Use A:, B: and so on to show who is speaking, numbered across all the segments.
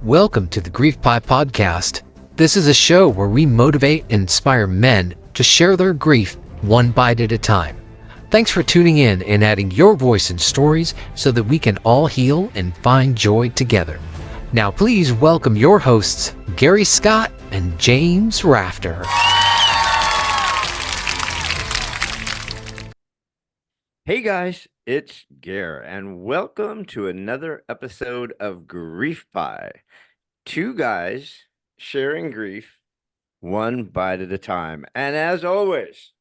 A: Welcome to the Grief Pie Podcast. This is a show where we motivate and inspire men to share their grief one bite at a time. Thanks for tuning in and adding your voice and stories so that we can all heal and find joy together. Now please welcome your hosts, Gary Scott and James Rafter.
B: Hey guys, it's Gare, and welcome to another episode of Grief Pie. Two guys sharing grief one bite at a time. And as always,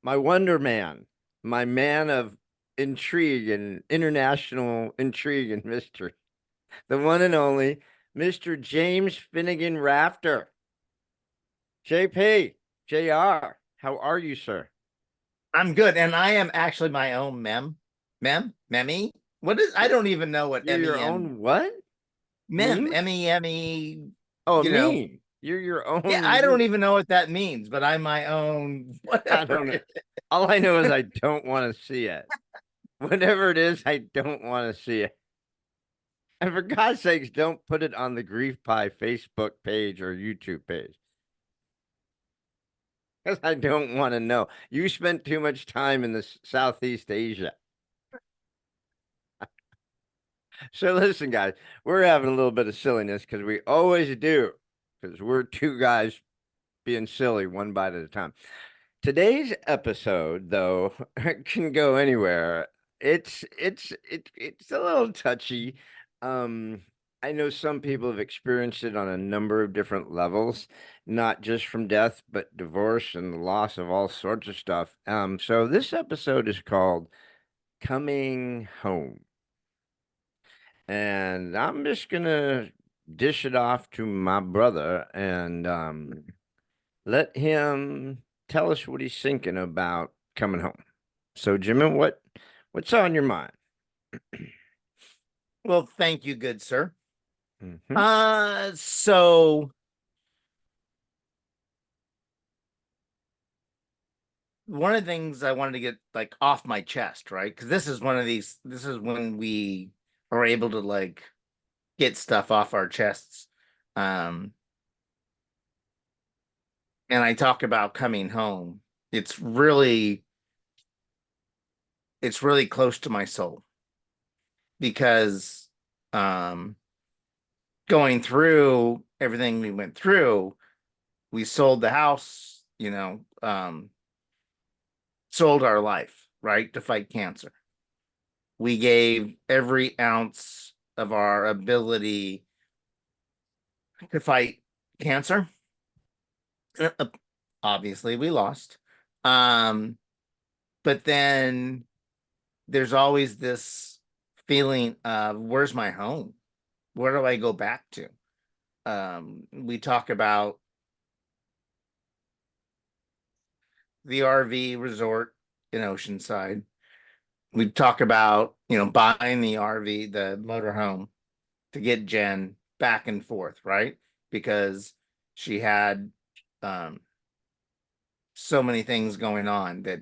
B: my Wonder Man, my man of intrigue and international intrigue and mystery, the one and only Mr. James Finnegan Rafter. JP, JR, how are you, sir?
C: I'm good, and I am actually my own meme. What is? I don't even know what
B: You're your
C: mem.
B: own what?
C: Meme,
B: Meme?
C: meme.
B: Oh,
C: You
B: meme.
C: know.
B: You're your own.
C: Yeah, I don't even know what that means, but I'm my own.
B: I don't know. All I know is I don't want to see it. Whatever it is, I don't want to see it. And for God's sakes, don't put it on the Grief Pie Facebook page or YouTube page. Because I don't want to know. You spent too much time in the Southeast Asia. So listen, guys, we're having a little bit of silliness because we always do. Because we're two guys being silly one bite at a time. Today's episode, though, can go anywhere. It's a little touchy. I know some people have experienced it on a number of different levels, not just from death, but divorce and the loss of all sorts of stuff. So this episode is called Coming Home. And I'm just gonna dish it off to my brother and let him tell us what he's thinking about coming home. So, Jimmy, what's on your mind?
C: Well, thank you, good sir.
B: Mhm.
C: So one of the things I wanted to get like off my chest, right? Because this is one of these. This is when we are able to like get stuff off our chests. And I talk about coming home. It's really close to my soul because going through everything we went through, we sold the house, sold our life, right, to fight cancer. We gave every ounce of our ability to fight cancer. Obviously, we lost. But then there's always this feeling of where's my home? Where do I go back to? We talk about the RV resort in Oceanside. We talk about, buying the RV, the motorhome to get Jen back and forth, right? Because she had so many things going on that,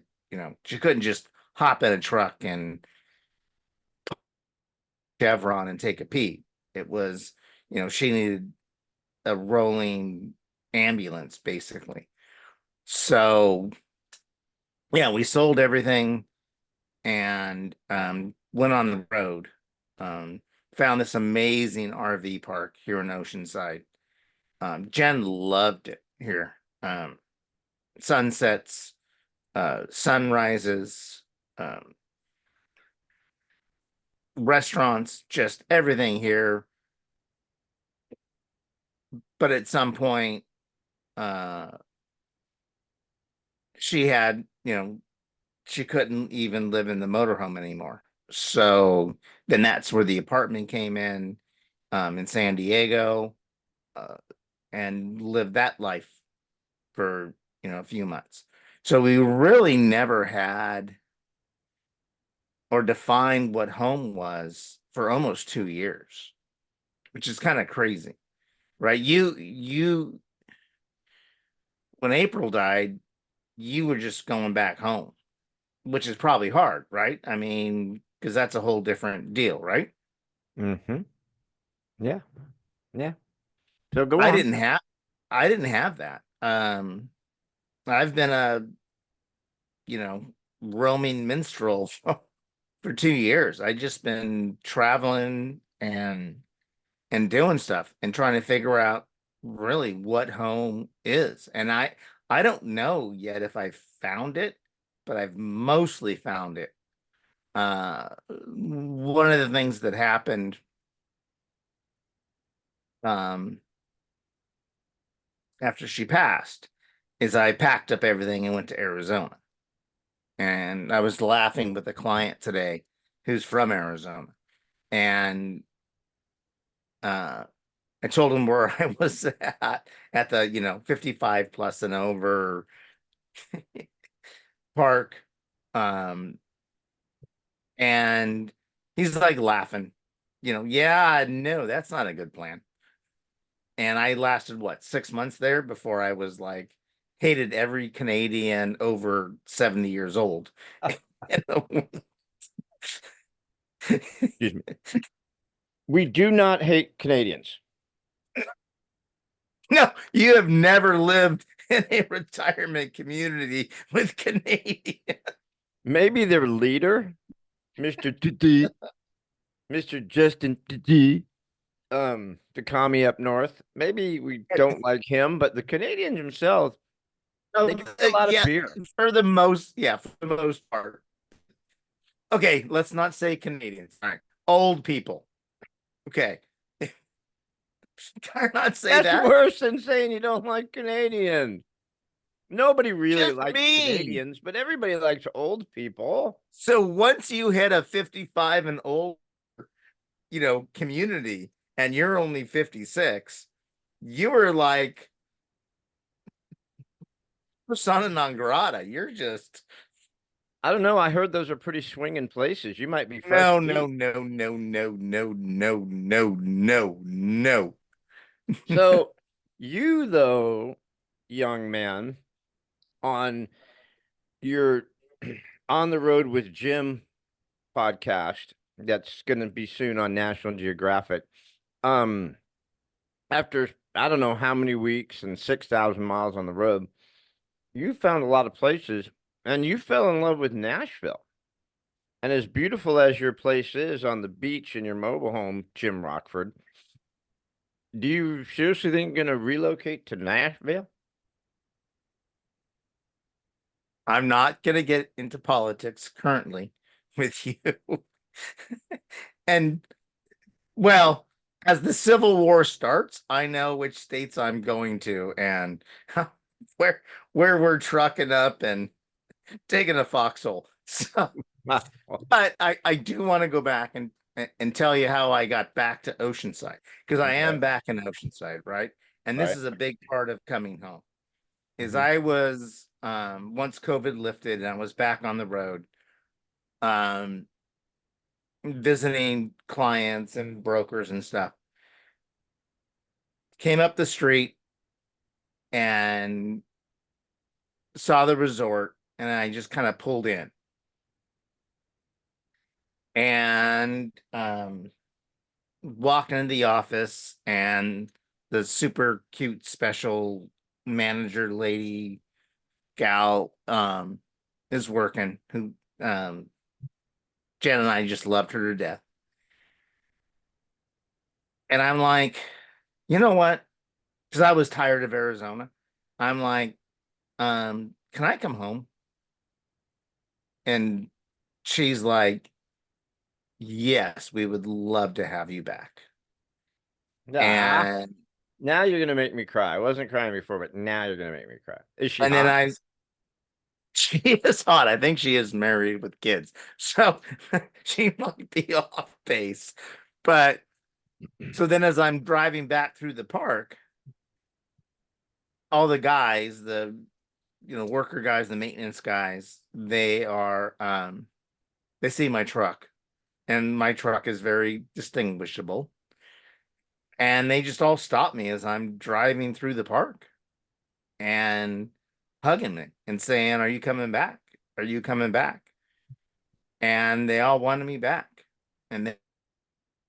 C: she couldn't just hop in a truck and Chevron and take a pee. It was, she needed a rolling ambulance basically. So yeah, we sold everything and went on the road. Found this amazing RV park here in Oceanside. Jen loved it here. Sunsets, sunrises, restaurants, just everything here. But at some point, she had, she couldn't even live in the motorhome anymore. So then that's where the apartment came in San Diego, and lived that life for, a few months. So we really never had or defined what home was for almost 2 years, which is kind of crazy, right? When April died, you were just going back home, which is probably hard, right? I mean, because that's a whole different deal, right?
B: Mm-hmm. Yeah. Yeah. So go
C: I
B: on.
C: didn't have I didn't have that. I've been a, you know, roaming minstrel for 2 years. I just been traveling and doing stuff and trying to figure out really what home is. And I don't know yet if I found it, but I've mostly found it. One of the things that happened um after she passed is I packed up everything and went to Arizona. And I was laughing with a client today who's from Arizona. And uh I told him where I was at the, 55 plus and over park. Um, and he's like laughing, yeah, no, that's not a good plan. And I lasted what, 6 months there before I was like, hated every Canadian over 70 years old.
B: Excuse me. We do not hate Canadians.
C: No, you have never lived in a retirement community with Canadians.
B: Maybe their leader, Mr. Titi, Mr. Justin Titi, to commie up north. Maybe we don't like him, but the Canadians themselves, they drink a lot of
C: Yeah,
B: beer.
C: for the most part. Okay, let's not say Canadians. All right, old people. Okay, can I not say
B: That's
C: that?
B: worse than saying you don't like Canadians. Nobody really
C: Just
B: likes
C: me.
B: Canadians, but everybody likes old people.
C: So once you hit a 55 and old, community, and you're only 56, you were like persona non grata. You're just
B: I don't know. I heard those are pretty swinging places. You might be fresh
C: no,
B: meat.
C: no, no, no, no, no, no, no, no, no.
B: So you, though, young man, on your On the Road with Jim podcast that's going to be soon on National Geographic. Um, After I don't know how many weeks and 6,000 miles on the road, you found a lot of places and you fell in love with Nashville. And as beautiful as your place is on the beach in your mobile home, Jim Rockford, do you seriously think you're going to relocate to Nashville?
C: I'm not going to get into politics currently with you. And well, as the Civil War starts, I know which states I'm going to and where we're trucking up and taking a foxhole. So, but I do want to go back and tell you how I got back to Oceanside, because I am
B: Okay.
C: back in Oceanside, right? And this
B: Right.
C: is a big part of coming home. Is
B: Mhm.
C: I was once COVID lifted and I was back on the road, um visiting clients and brokers and stuff. Came up the street and saw the resort, and I just kind of pulled in. And walked into the office, and the super cute special manager lady gal is working, who Jen and I just loved her to death. And I'm like, you know what? Because I was tired of Arizona. I'm like, can I come home? And she's like, yes, we would love to have you back.
B: Ah,
C: And
B: now you're gonna make me cry. I wasn't crying before, but now you're gonna make me cry. Is she
C: and then
B: hot?
C: she is hot. I think she is married with kids. So she might be off base. But so then as I'm driving back through the park, all the guys, the worker guys, the maintenance guys, they see my truck, and my truck is very distinguishable. And they just all stop me as I'm driving through the park and hugging me and saying, "Are you coming back? Are you coming back?" And they all wanted me back, and they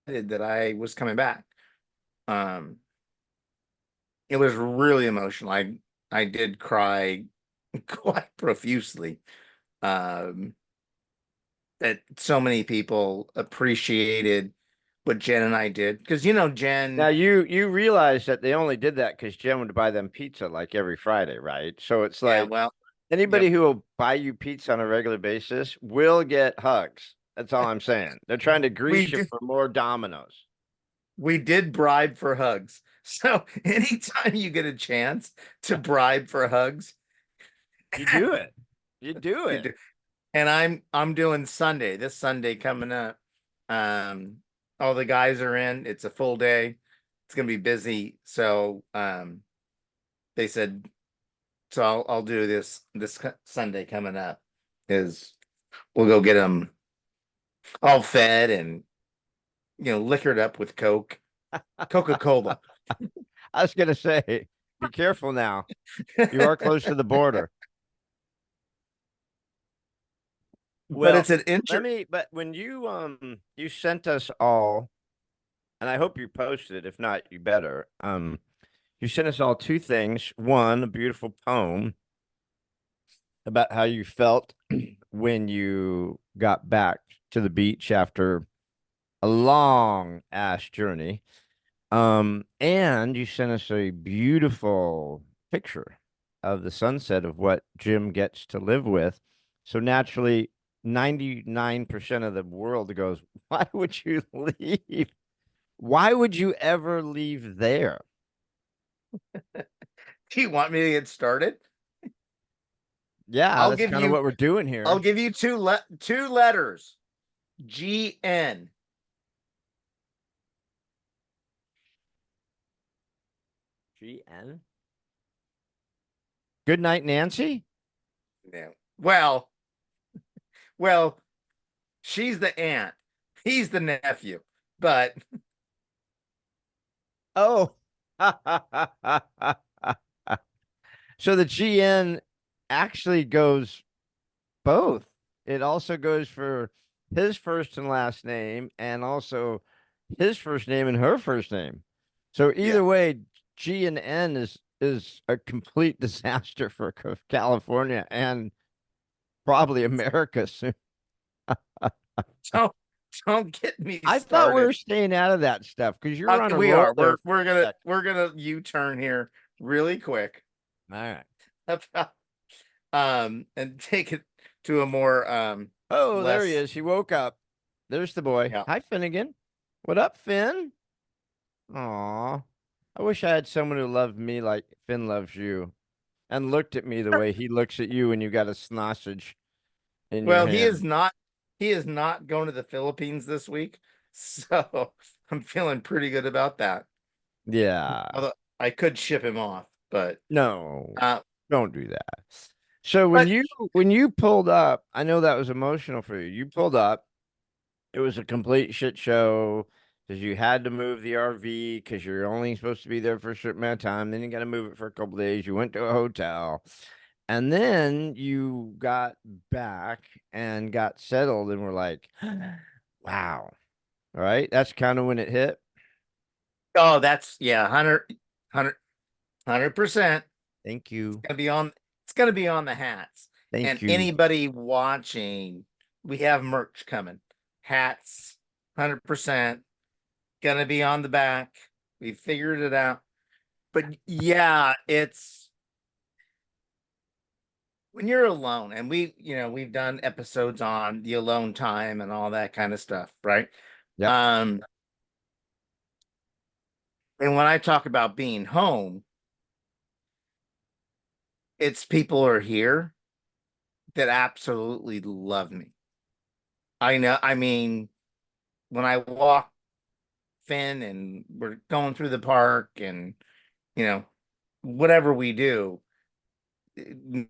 C: did that I was coming back. Um, it was really emotional. I did cry quite profusely. Um, that so many people appreciated what Jen and I did because
B: Now
C: Jen.
B: you realize that they only did that because Jen would buy them pizza like every Friday, right? So it's
C: Yeah,
B: like
C: well,
B: anybody
C: yep.
B: who will buy you pizza on a regular basis will get hugs. That's all I'm saying. They're trying to
C: We
B: grease you
C: did
B: for more Dominoes.
C: we did bribe for hugs. So anytime you get a chance to bribe for hugs,
B: You do it. You do
C: you
B: it.
C: do. And I'm doing Sunday, this Sunday coming up. Um, all the guys are in. It's a full day. It's gonna be busy. So they said, so I'll do this Sunday coming up is we'll go get them all fed and liquored up with Coca-Cola.
B: I was gonna say, be careful now. You are close to the border.
C: But
B: Well,
C: it's an inter
B: but when you sent us all, and I hope you posted it. If not, you better. You sent us all two things. One, a beautiful poem about how you felt when you got back to the beach after a long ass journey. And you sent us a beautiful picture of the sunset of what Jim gets to live with. So naturally, 99% of the world goes, why would you leave? Why would you ever leave there?
C: Do you want me to get started?
B: Yeah,
C: I'll
B: that's
C: give
B: kind of
C: you
B: what we're doing
C: I'll
B: here.
C: give you two letters. GN.
B: GN. Good night, Nancy.
C: Yeah. Well, she's the aunt. He's the nephew. But
B: Oh. So the GN actually goes both. It also goes for his first and last name and also his first name and her first name. So
C: yeah.
B: either way, G and N is a complete disaster for California and probably America soon.
C: Don't don't get me
B: I thought we were
C: started.
B: staying out of that stuff because you're on a
C: We
B: roll
C: are.
B: there.
C: We're gonna U-turn here really quick.
B: All right.
C: And take it to a more
B: Oh, there he
C: less.
B: is. He woke up. There's the boy.
C: Yeah.
B: Hi, Finnegan. What up, Finn? Aw. I wish I had someone who loved me like Finn loves you and looked at me the way he looks at you when you got a sausage in your
C: Well,
B: hand.
C: he is not going to the Philippines this week. So I'm feeling pretty good about that.
B: Yeah.
C: Although I could ship him off, but
B: No,
C: uh
B: don't do that. So
C: but
B: when you pulled up, I know that was emotional for you. You pulled up. It was a complete shit show because you had to move the RV because you're only supposed to be there for a certain amount of time. Then you got to move it for a couple days. You went to a hotel, and then you got back and got settled, and were like, "Wow!" All right, that's kind of when it hit.
C: oh, that's yeah, 100%.
B: Thank you,
C: It's gonna be on the hats. And
B: thank you.
C: anybody watching, we have merch coming. Hats, 100% gonna be on the back. We figured it out. But yeah, it's when you're alone, and we've done episodes on the alone time and all that kind of stuff, right?
B: Yep.
C: Um, and when I talk about being home, it's people are here that absolutely love me. I know, I mean, when I walk Finn and we're going through the park and you know, whatever we do,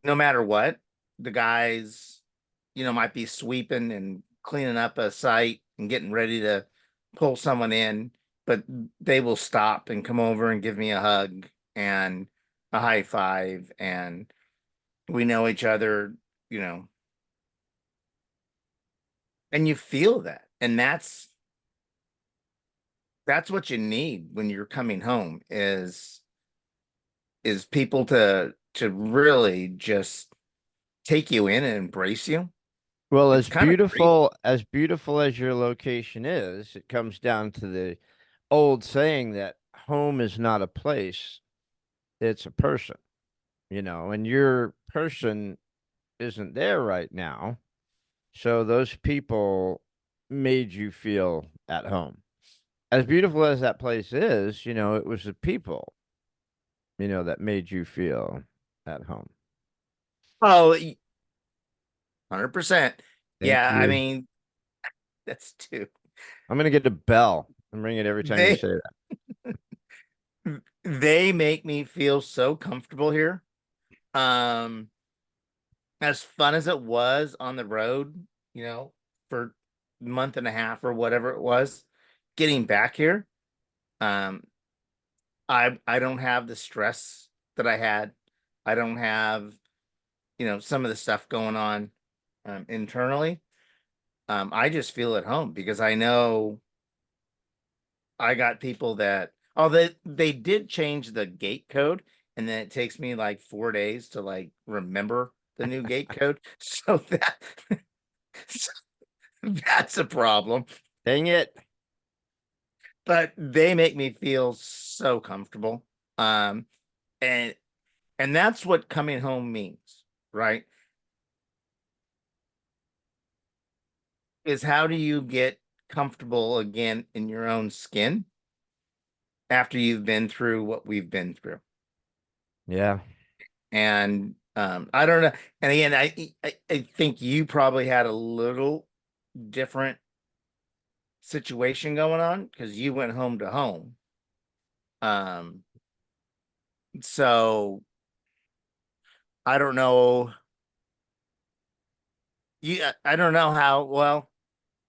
C: no matter what, the guys, might be sweeping and cleaning up a site and getting ready to pull someone in, but they will stop and come over and give me a hug and a high five, and we know each other, you know, and you feel that. And that's what you need when you're coming home is people to really just take you in and embrace you.
B: Well,
C: It's kind of great.
B: as beautiful as your location is, it comes down to the old saying that home is not a place, it's a person, and your person isn't there right now. So those people made you feel at home. As beautiful as that place is, it was the people, that made you feel at home.
C: Oh, 100%.
B: Thank
C: Yeah, I
B: you.
C: mean, that's too.
B: I'm gonna get a bell and ring it every time you
C: They
B: say that.
C: they make me feel so comfortable here. Um, as fun as it was on the road, for a month and a half or whatever it was, getting back here, um, I don't have the stress that I had. I don't have, some of the stuff going on internally. I just feel at home because I know I got people that they did change the gate code, and then it takes me like 4 days to like remember the new gate code. So so that's a problem.
B: Dang it.
C: But they make me feel so comfortable. Um, and and that's what coming home means, right? Is how do you get comfortable again in your own skin after you've been through what we've been through?
B: Yeah.
C: And I don't know. And again, I think you probably had a little different situation going on because you went home to home. Um, so I don't know. I don't know how well.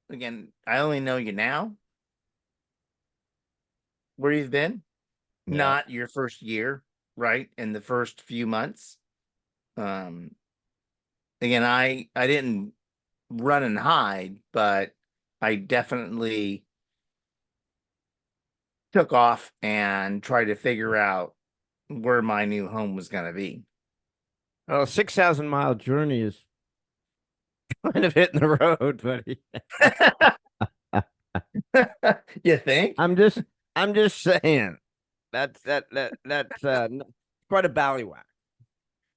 C: Again, I only know you now where you've been,
B: Yeah.
C: not your first year, right? In the first few months. Um, again, I didn't run and hide, but I definitely took off and tried to figure out where my new home was going to be.
B: Well, a 6,000-mile journey is kind of hitting the road, buddy.
C: You think?
B: I'm just I'm just saying that's quite a ballywhack.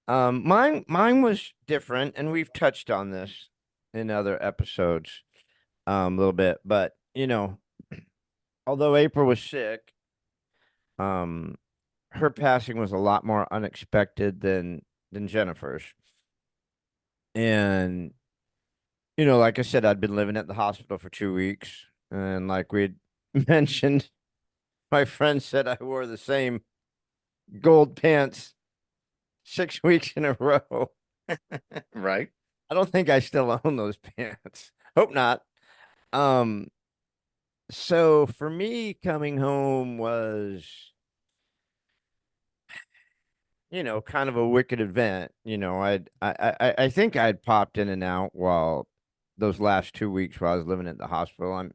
B: Mine was different, and we've touched on this in other episodes, a little bit, but although April was sick, um, her passing was a lot more unexpected than Jennifer's. And like I said, I'd been living at the hospital for 2 weeks, and like we'd mentioned, my friend said I wore the same gold pants 6 weeks in a row.
C: Right.
B: I don't think I still own those pants. Hope not. Um, so for me, coming home was, kind of a wicked event. I think I'd popped in and out while those last 2 weeks while I was living at the hospital.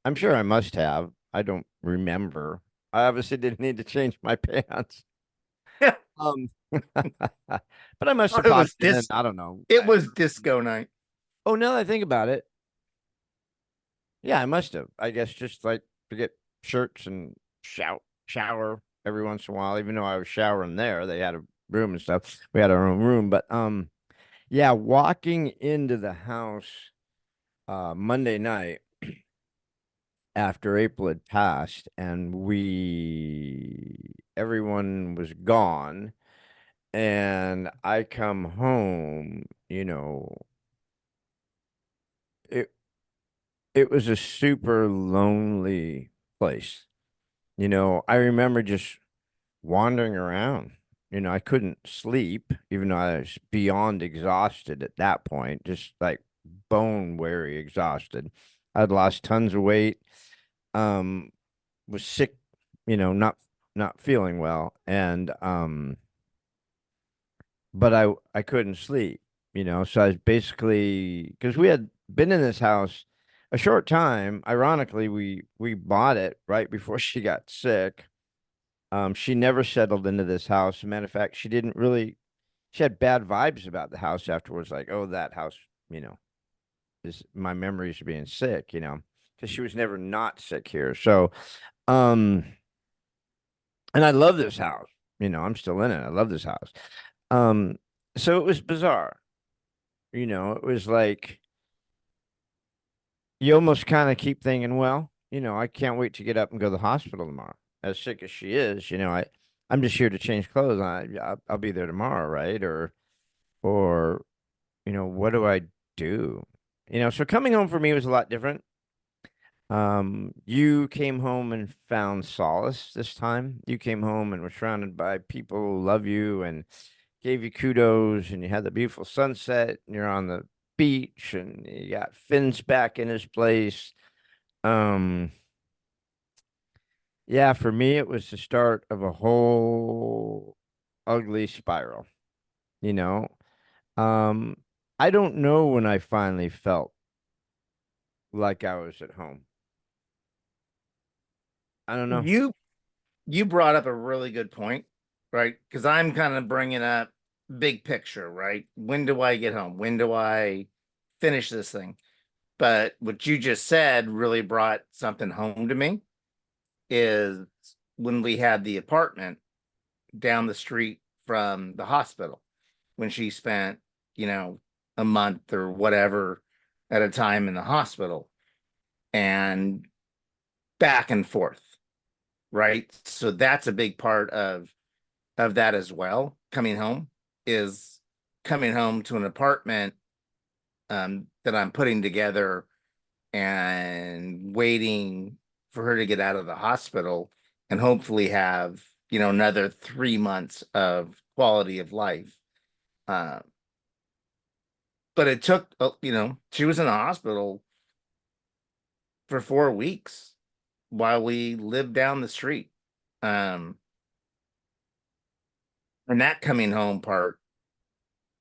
B: I'm sure I must have. I don't remember. I obviously didn't need to change my pants.
C: Yeah.
B: Um, but I must have
C: It
B: popped
C: was
B: in.
C: this
B: I don't know.
C: it was disco night.
B: Oh, now that I think about it, yeah, I must have. I guess just like to get shirts and shower every once in a while. Even though I was showering there, they had a room and stuff. We had our own room, but yeah, walking into the house Monday night after April had passed, and everyone was gone, and I come home, it it was a super lonely place. I remember just wandering around. I couldn't sleep, even though I was beyond exhausted at that point, just like bone weary exhausted. I'd lost tons of weight, um, was sick, not feeling well, and but I couldn't sleep, so I was basically because we had been in this house a short time. Ironically, we bought it right before she got sick. She never settled into this house. As a matter of fact, she didn't really. She had bad vibes about the house afterwards. Like, oh, that house, you know, is my memories of being sick. Because she was never not sick here. So, um, and I love this house. I'm still in it. I love this house. Um, so it was bizarre. It was like you almost kind of keep thinking, well, I can't wait to get up and go to the hospital tomorrow. As sick as she is, I'm just here to change clothes. I'll be there tomorrow, right? Or what do I do? So coming home for me was a lot different. You came home and found solace this time. You came home and were surrounded by people who love you and gave you kudos, and you had the beautiful sunset, and you're on the beach, and you got Finn's back in his place. Um, yeah, for me, it was the start of a whole ugly spiral, you know. Um, I don't know when I finally felt like I was at home. I don't know.
C: You brought up a really good point, right? Because I'm kind of bringing up big picture, right? When do I get home? When do I finish this thing? But what you just said really brought something home to me is when we had the apartment down the street from the hospital, when she spent, you know, a month or whatever at a time in the hospital and back and forth, right? So that's a big part of that as well. Coming home is coming home to an apartment that I'm putting together and waiting for her to get out of the hospital and hopefully have, another 3 months of quality of life. Uh, but it took, she was in the hospital for 4 weeks while we lived down the street. Um, and that coming home part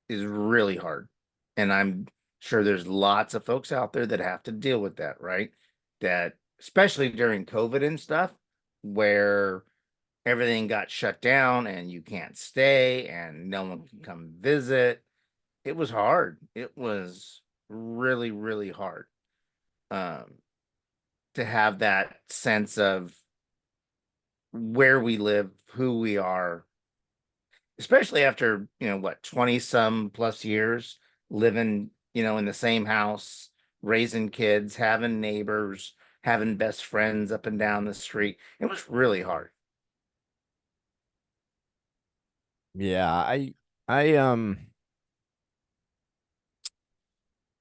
C: is really hard. And I'm sure there's lots of folks out there that have to deal with that, right? That especially during COVID and stuff, where everything got shut down and you can't stay and no one can come visit. It was hard. It was really, really hard um, to have that sense of where we live, who we are, especially after, what, 20 some plus years living, in the same house, raising kids, having neighbors, having best friends up and down the street. It was really hard.
B: Yeah, I,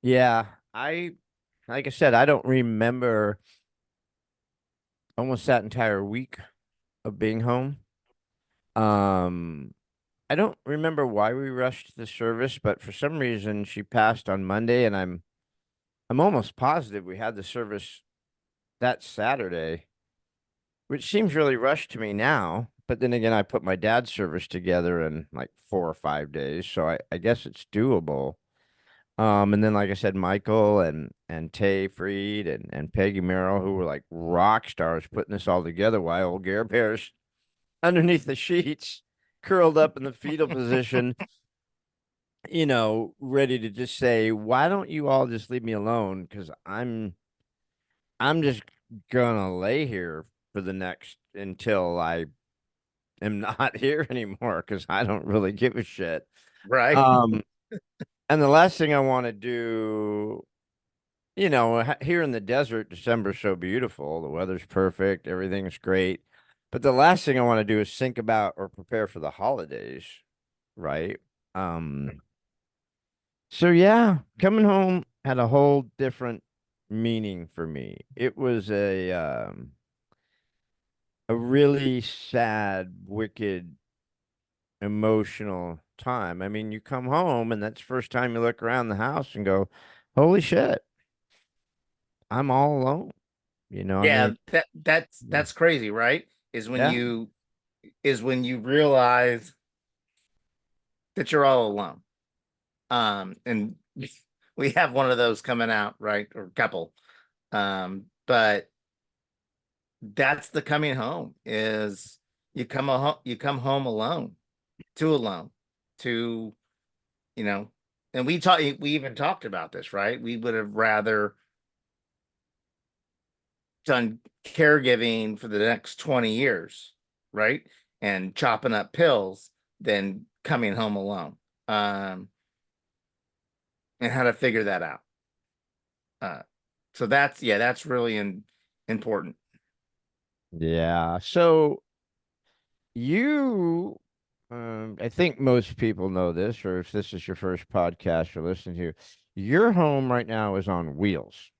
B: yeah, like I said, I don't remember almost that entire week of being home. Um, I don't remember why we rushed the service, but for some reason she passed on Monday, and I'm almost positive we had the service that Saturday, which seems really rushed to me now. But then again, I put my dad's service together in like 4 or 5 days, so I guess it's doable. And then like I said, Michael and Tay Freed and Peggy Merrill, who were like rock stars putting this all together while old Gare Bear's underneath the sheets, curled up in the fetal position, ready to just say, why don't you all just leave me alone? Because I'm just gonna lay here for the next until I am not here anymore because I don't really give a shit.
C: Right.
B: Um, and the last thing I want to do, here in the desert, December's so beautiful. The weather's perfect, everything's great. But the last thing I want to do is think about or prepare for the holidays, right? Um, so yeah, coming home had a whole different meaning for me. It was a really sad, wicked, emotional time. I mean, you come home and that's the first time you look around the house and go, "Holy shit, I'm all alone." I
C: Yeah,
B: mean,
C: that's
B: yeah,
C: that's crazy, right? Is when
B: yeah,
C: you realize that you're all alone. And we have one of those coming out, right? Or couple. But that's the coming home is you come home alone, alone, to, you know, and we even talked about this, right? We would have rather done caregiving for the next 20 years, right? And chopping up pills than coming home alone. And how to figure that out. Uh, so that's really important.
B: Yeah. So I think most people know this, or if this is your first podcast you're listening to, your home right now is on wheels.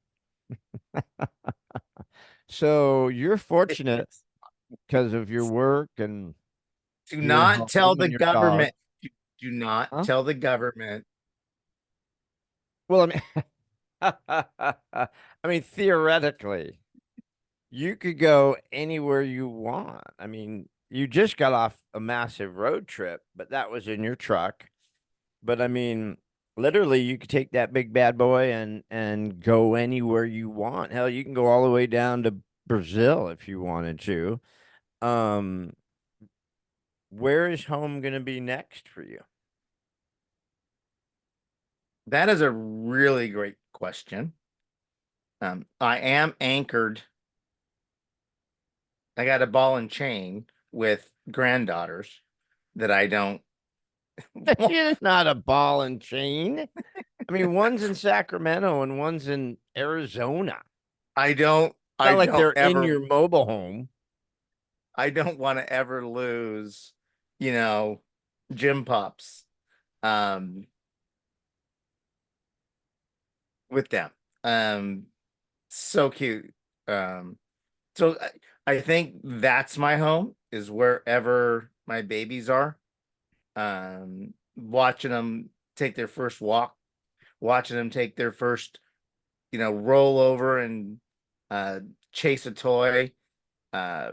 B: So you're fortunate because of your work and
C: Do
B: your
C: not tell
B: home
C: the
B: and your dog.
C: government. Do not
B: Huh?
C: tell the government.
B: Well, I mean, I mean, theoretically, you could go anywhere you want. I mean, you just got off a massive road trip, but that was in your truck. But I mean, literally, you could take that big bad boy and go anywhere you want. Hell, you can go all the way down to Brazil if you wanted to. Um, where is home going to be next for you?
C: That is a really great question. I am anchored. I got a ball and chain with granddaughters that I don't.
B: It's not a ball and chain. I mean, one's in Sacramento and one's in Arizona.
C: I don't.
B: It's not like they're in your mobile home.
C: I don't want to ever lose, you know, gym pups, um, with them. Um, so cute. Um, so I think that's my home is wherever my babies are. Watching them take their first walk, watching them take their first, roll over and uh, chase a toy. Uh,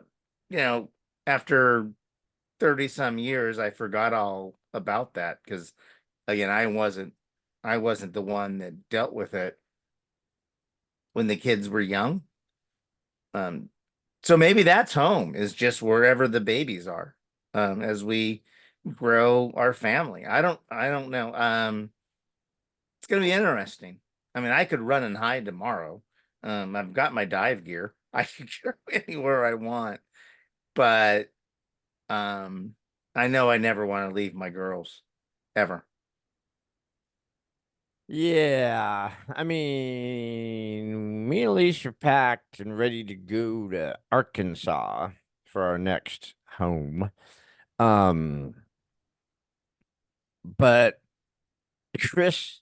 C: you know, after 30 some years, I forgot all about that because again, I wasn't the one that dealt with it when the kids were young. Um, so maybe that's home is just wherever the babies are, as we grow our family. I don't know. It's gonna be interesting. I mean, I could run and hide tomorrow. I've got my dive gear. I can go anywhere I want, but I know I never want to leave my girls ever.
B: Yeah, I mean, me and Elise are packed and ready to go to Arkansas for our next home. Um, but Chris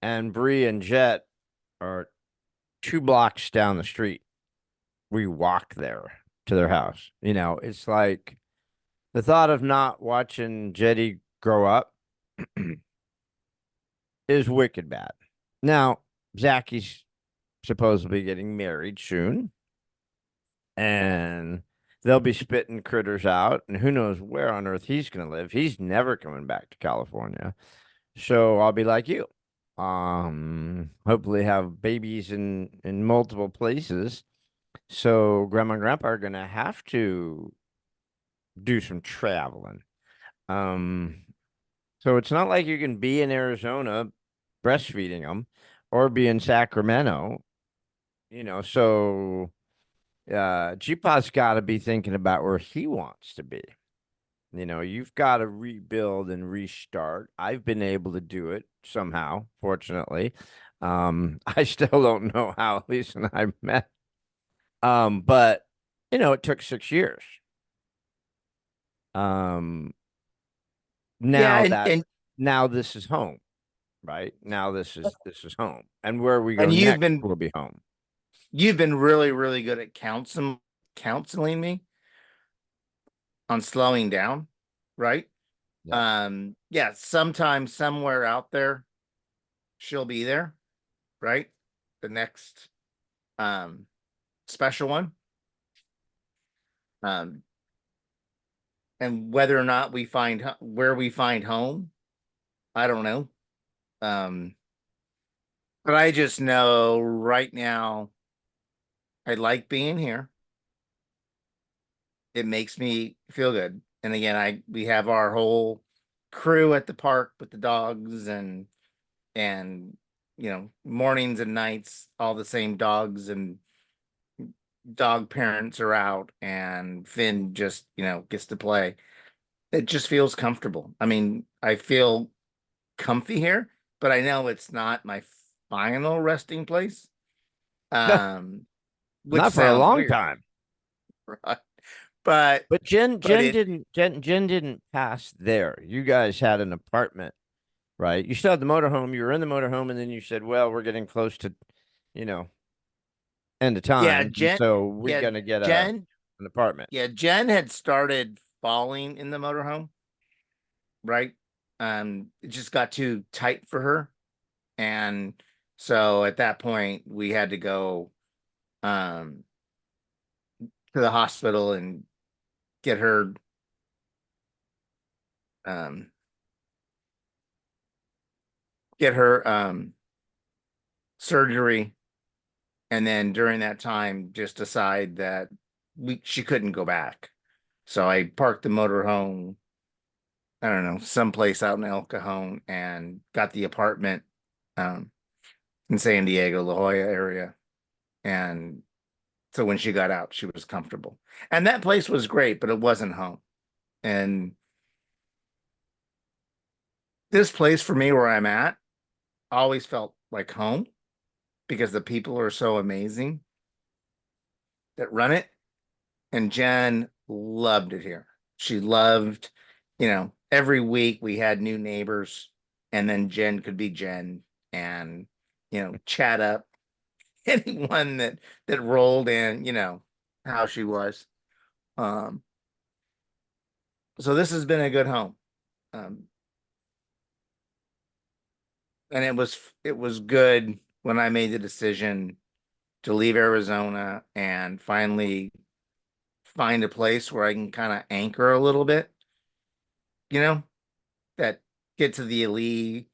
B: and Bree and Jet are 2 blocks down the street. We walk there to their house. It's like the thought of not watching Jetty grow up is wicked bad. Now, Zaki's supposedly getting married soon, and they'll be spitting critters out, and who knows where on earth he's going to live. He's never coming back to California. So I'll be like you. Hopefully have babies in multiple places. So grandma and grandpa are going to have to do some traveling. Um, so it's not like you can be in Arizona breastfeeding them or be in Sacramento, so G-Pod's got to be thinking about where he wants to be. You've got to rebuild and restart. I've been able to do it somehow, fortunately. I still don't know how Lisa and I met. But it took 6 years. Um,
C: Yeah,
B: now that
C: and
B: now this is home, right? Now this is home, and where we go
C: and
B: next will be home.
C: you've been really really good at counseling me on slowing down, right?
B: Yeah.
C: Yeah, sometime somewhere out there she'll be there, right? The next um special one. Um and whether or not we find where we find home, I don't know. Um but I just know right now I like being here. It makes me feel good. And again, we have our whole crew at the park with the dogs and mornings and nights, all the same dogs and dog parents are out and Finn just, gets to play. It just feels comfortable. I mean, I feel comfy here, but I know it's not my final resting place. Which
B: Not for a
C: sounds
B: long
C: weird,
B: time.
C: right? But
B: But Jen
C: but
B: Jen
C: it
B: didn't Jen didn't pass there. You guys had an apartment, right? You still had the motorhome. You were in the motorhome, and then you said, "Well, we're getting close to, you know, end of
C: yeah,
B: time, and
C: Jen
B: so we're
C: yeah,
B: gonna get a
C: Jen
B: an apartment."
C: yeah, Jen had started falling in the motorhome, right? It just got too tight for her. And so at that point we had to go um to the hospital and get her um get her surgery, and then during that time just decide that she couldn't go back. So I parked the motorhome, I don't know, someplace out in El Cajon, and got the apartment um in San Diego, La Jolla area. And so when she got out, she was comfortable. And that place was great, but it wasn't home. And this place for me where I'm at always felt like home because the people are so amazing that run it. And Jen loved it here. She loved, every week we had new neighbors, and then Jen could be Jen and, chat up anyone that rolled in, how she was. Um, so this has been a good home. Um, and it was good when I made the decision to leave Arizona and finally find a place where I can kind of anchor a little bit, you know, that get to the Elite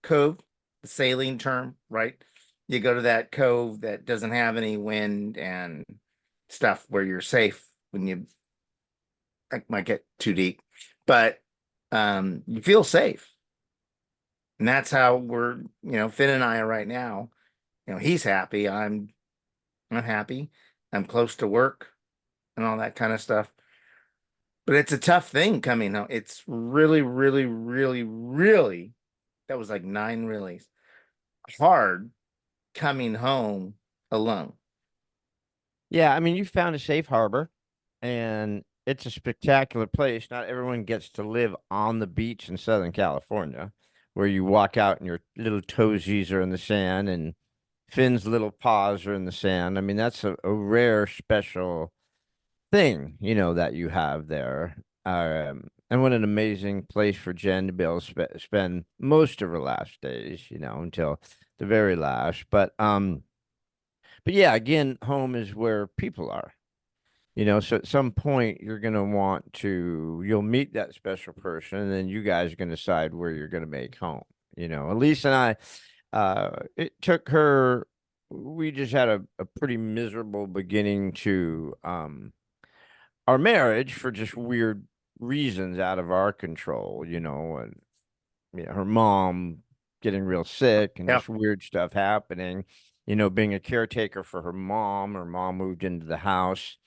C: Cove, the sailing term, right? You go to that cove that doesn't have any wind and stuff where you're safe when I might get too deep, but you feel safe. And that's how Finn and I are right now. He's happy. I'm happy. I'm close to work and all that kind of stuff. But it's a tough thing coming home. It's really, really, really, really, that was like 9 reallys, hard coming home alone.
B: Yeah, I mean, you found a safe harbor, and it's a spectacular place. Not everyone gets to live on the beach in Southern California, where you walk out and your little toesies are in the sand and Finn's little paws are in the sand. I mean, that's a rare, special thing, that you have there. And what an amazing place for Jen to be able to spend most of her last days, until the very last. But yeah, again, home is where people are. So at some point you'll meet that special person, and then you guys are gonna decide where you're gonna make home. Elise and I, it took her, we just had a pretty miserable beginning to our marriage for just weird reasons out of our control, and her mom getting real sick and
C: Yeah.
B: just weird stuff happening. Being a caretaker for her mom moved into the house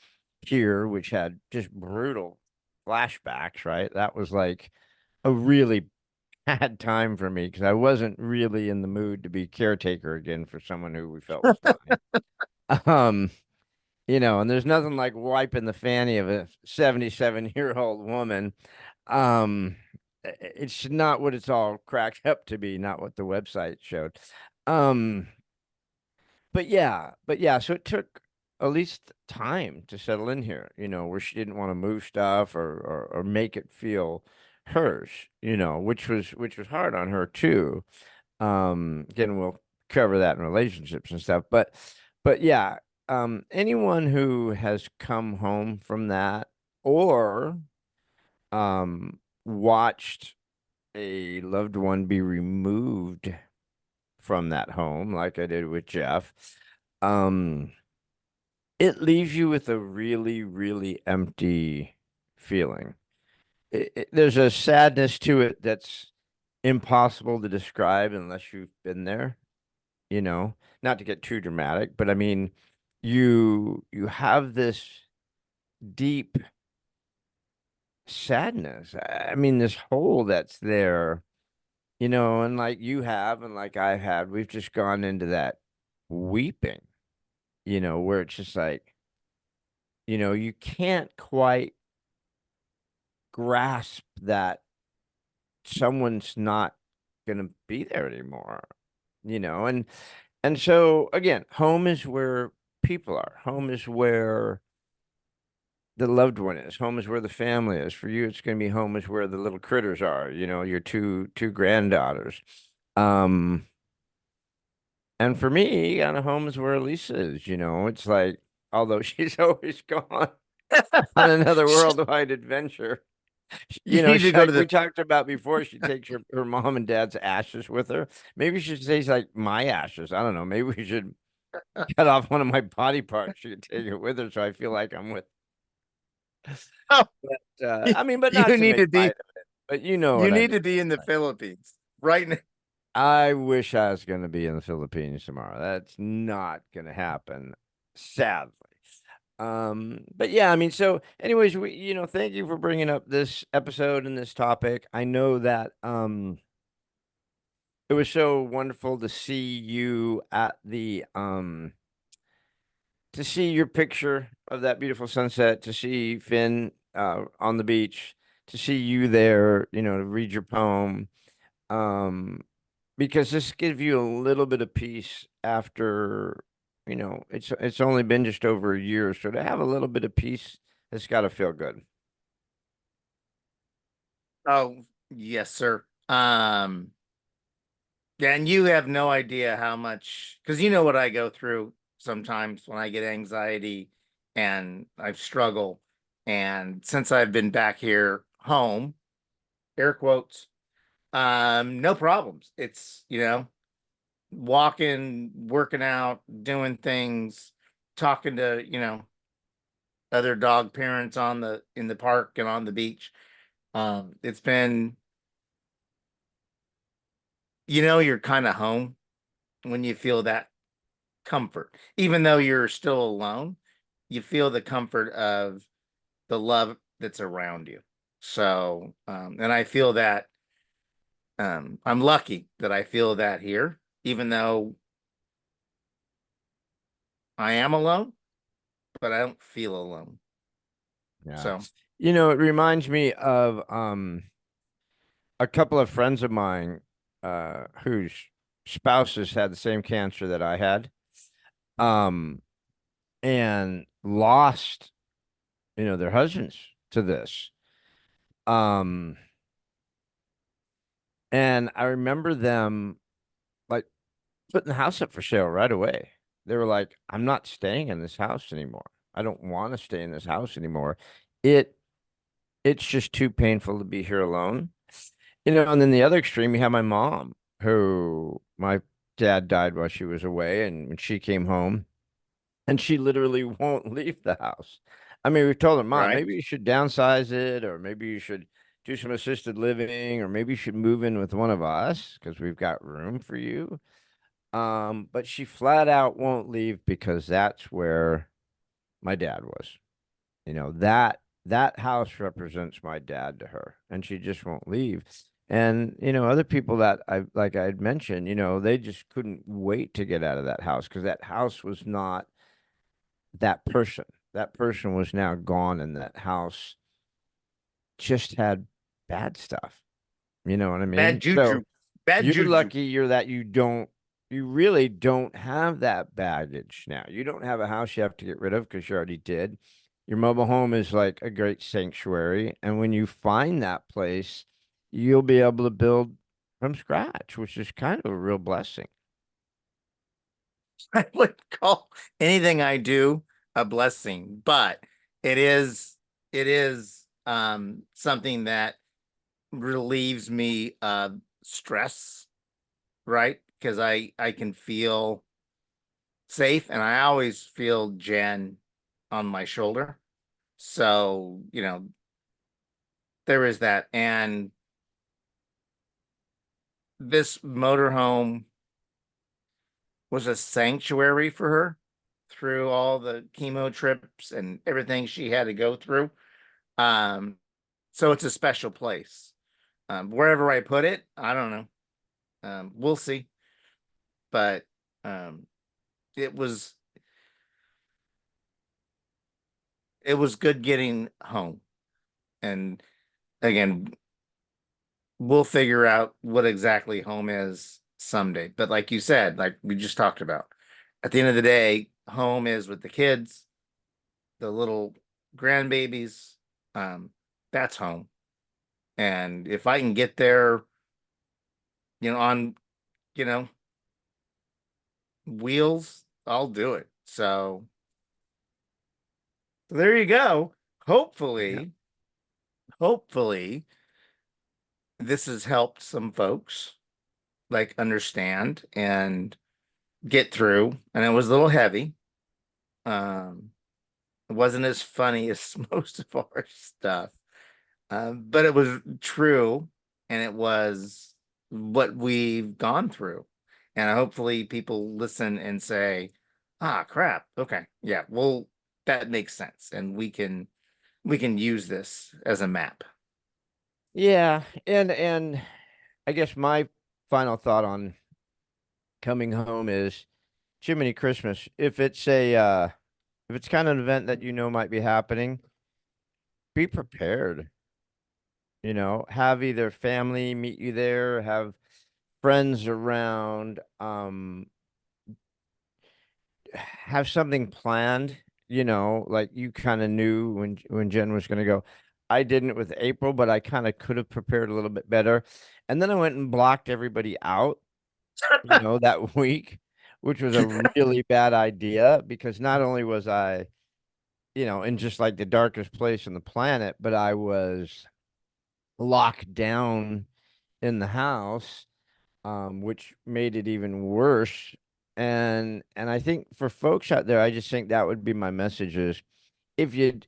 B: here, which had just brutal flashbacks, right? That was like a really bad time for me because I wasn't really in the mood to be caretaker again for someone who we felt was dying. Um, and there's nothing like wiping the fanny of a 77-year-old woman. Um, it's not what it's all cracked up to be, not what the website showed. Um, but yeah, so it took at least time to settle in here, where she didn't want to move stuff or make it feel hers, which was hard on her too. Again, we'll cover that in relationships and stuff, but yeah, anyone who has come home from that or watched a loved one be removed from that home, like I did with Jeff, um, it leaves you with a really, really empty feeling. There's a sadness to it that's impossible to describe unless you've been there, you know, not to get too dramatic, but I mean, you have this deep sadness. I mean, this hole that's there, and like you have, and like I've had, we've just gone into that weeping, where it's just like, you can't quite grasp that someone's not gonna be there anymore, and so again, home is where people are. Home is where the loved one is. Home is where the family is. For you, it's going to be home is where the little critters are. Your two granddaughters. Um, and for me, kind of home is where Lisa is. It's like although she's always gone on another worldwide adventure.
C: You need to go to
B: Like we
C: the
B: talked about before, she takes her mom and dad's ashes with her. Maybe she says like my ashes. I don't know. Maybe we should cut off one of my body parts. She could take it with her, so I feel like I'm with.
C: oh,
B: But I mean, but not
C: you
B: to
C: need
B: make
C: to
B: light
C: be
B: of it. But you know
C: you
B: what I
C: need
B: mean.
C: to be in the Philippines right now.
B: I wish I was going to be in the Philippines tomorrow. That's not going to happen, sadly. But yeah, I mean, so anyways, thank you for bringing up this episode and this topic. I know that it was so wonderful to see you at the to see your picture of that beautiful sunset, to see Finn on the beach, to see you there, to read your poem. Um, because this gives you a little bit of peace after, it's only been just over a year, so to have a little bit of peace, it's got to feel good.
C: Oh, yes, sir. Yeah, and you have no idea how much, because you know what I go through sometimes when I get anxiety and I struggle. And since I've been back here home, air quotes, no problems. It's, walking, working out, doing things, talking to, other dog parents in the park and on the beach. It's been, you're kind of home when you feel that comfort. Even though you're still alone, you feel the comfort of the love that's around you. So, and I feel that I'm lucky that I feel that here, even though I am alone, but I don't feel alone.
B: Yeah.
C: So,
B: It reminds me of a couple of friends of mine whose spouses had the same cancer that I had. Um and lost, their husbands to this. Um and I remember them like putting the house up for sale right away. They were like, I'm not staying in this house anymore. I don't want to stay in this house anymore. It it's just too painful to be here alone. And then the other extreme, you have my mom, who my dad died while she was away, and when she came home, and she literally won't leave the house. I mean, we told her, Mom,
C: right.
B: maybe you should downsize it, or maybe you should do some assisted living, or maybe you should move in with one of us because we've got room for you. But she flat out won't leave because that's where my dad was. That house represents my dad to her, and she just won't leave. And other people that I'd mentioned, they just couldn't wait to get out of that house because that house was not that person. That person was now gone, and that house just had bad stuff. You know what I
C: Bad
B: mean? So
C: juju. Bad
B: you're
C: juju.
B: lucky you really don't have that baggage now. You don't have a house you have to get rid of because you already did. Your mobile home is like a great sanctuary. And when you find that place, you'll be able to build from scratch, which is kind of a real blessing.
C: I wouldn't call anything I do a blessing, but it is something that relieves me of stress, right? Because I can feel safe, and I always feel Jen on my shoulder. So, there is that. And this motorhome was a sanctuary for her through all the chemo trips and everything she had to go through. Um, so it's a special place. Wherever I put it, I don't know. We'll see. But um, it was it was good getting home. And again, we'll figure out what exactly home is someday. But like you said, like we just talked about, at the end of the day, home is with the kids, the little grandbabies. Um, that's home. And if I can get there, on, you know, wheels, I'll do it. So there you go. Hopefully, this has helped some folks like understand and get through. And it was a little heavy. Um, it wasn't as funny as most of our stuff, but it was true, and it was what we've gone through. And hopefully, people listen and say, "Ah, crap. Okay, yeah, well, that makes sense, and we can use this as a map."
B: Yeah, and I guess my final thought on coming home is Jiminy Christmas. If it's kind of an event that might be happening, be prepared. Have either family meet you there, have friends around, have something planned, like you kind of knew when Jen was going to go. I didn't with April, but I kind of could have prepared a little bit better. And then I went and blocked everybody out, that week, which was a really bad idea because not only was I, in just like the darkest place on the planet, but I was locked down in the house, which made it even worse. And I think for folks out there, I just think that would be my message is if you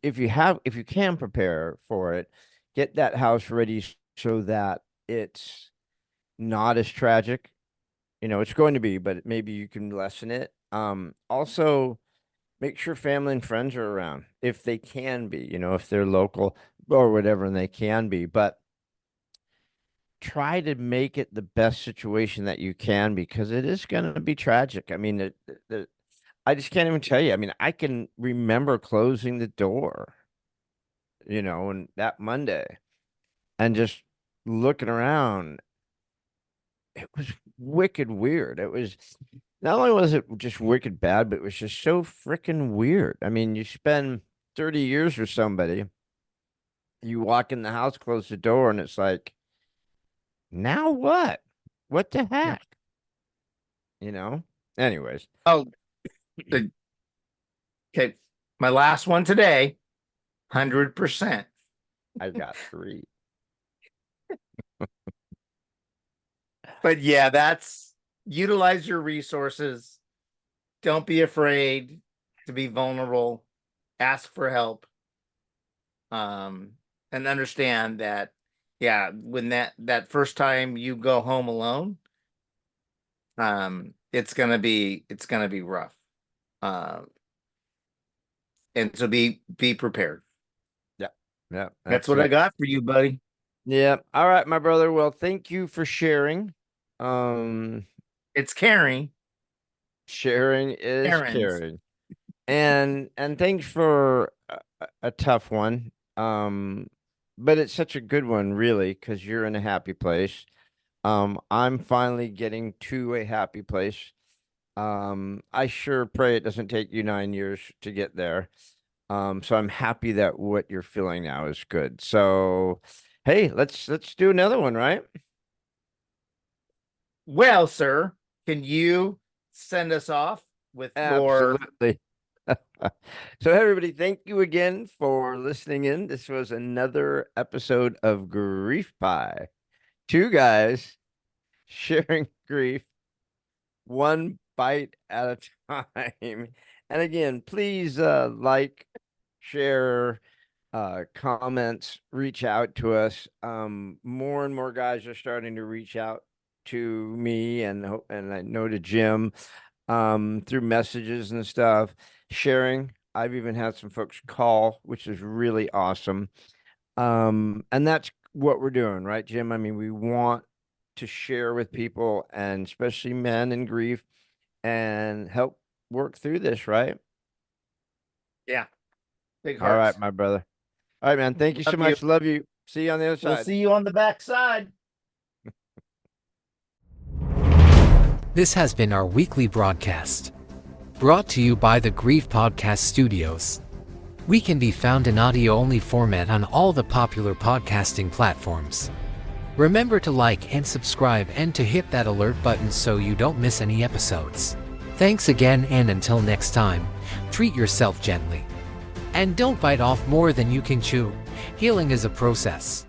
B: can prepare for it, get that house ready so that it's not as tragic. It's going to be, but maybe you can lessen it. Also make sure family and friends are around if they can be, if they're local or whatever, and they can be, but try to make it the best situation that you can because it is going to be tragic. I mean, I just can't even tell you. I mean, I can remember closing the door, and that Monday and just looking around. It was wicked weird. It was not only was it just wicked bad, but it was just so freaking weird. I mean, you spend 30 years with somebody, you walk in the house, close the door, and it's like, now what? What the
C: Yeah.
B: heck? You know? Anyways,
C: Oh, okay. My last one today, 100%.
B: I've got three.
C: But yeah, that's utilize your resources. Don't be afraid to be vulnerable. Ask for help. And understand that, yeah, when that first time you go home alone, it's gonna be rough. Um, and so be prepared.
B: Yeah. Yeah.
C: That's
B: That's
C: what I
B: it.
C: got for you, buddy.
B: Yeah. All right, my brother. Well, thank you for sharing. Um,
C: It's caring.
B: Sharing is
C: Karen's.
B: caring. And thanks for a tough one. But it's such a good one, really, because you're in a happy place. I'm finally getting to a happy place. I sure pray it doesn't take you 9 years to get there. So I'm happy that what you're feeling now is good. So, hey, let's do another one, right?
C: Well, sir, can you send us off with your
B: Absolutely. So, everybody, thank you again for listening in. This was another episode of Grief Pie. Two guys sharing grief one bite at a time. And again, please like, share, comments, reach out to us. More and more guys are starting to reach out to me and I know to Jim through messages and stuff, sharing. I've even had some folks call, which is really awesome. And that's what we're doing, right, Jim? I mean, we want to share with people and especially men in grief and help work through this, right?
C: Yeah. Big
B: All right,
C: hearts.
B: my brother. All right, man. Thank you so
C: Love you.
B: much. Love you. See you on the other
C: We'll
B: side.
C: see you on the back side.
A: This has been our weekly broadcast, brought to you by the Grief Podcast Studios. We can be found in audio-only format on all the popular podcasting platforms. Remember to like and subscribe and to hit that alert button so you don't miss any episodes. Thanks again, and until next time, treat yourself gently. And don't bite off more than you can chew. Healing is a process.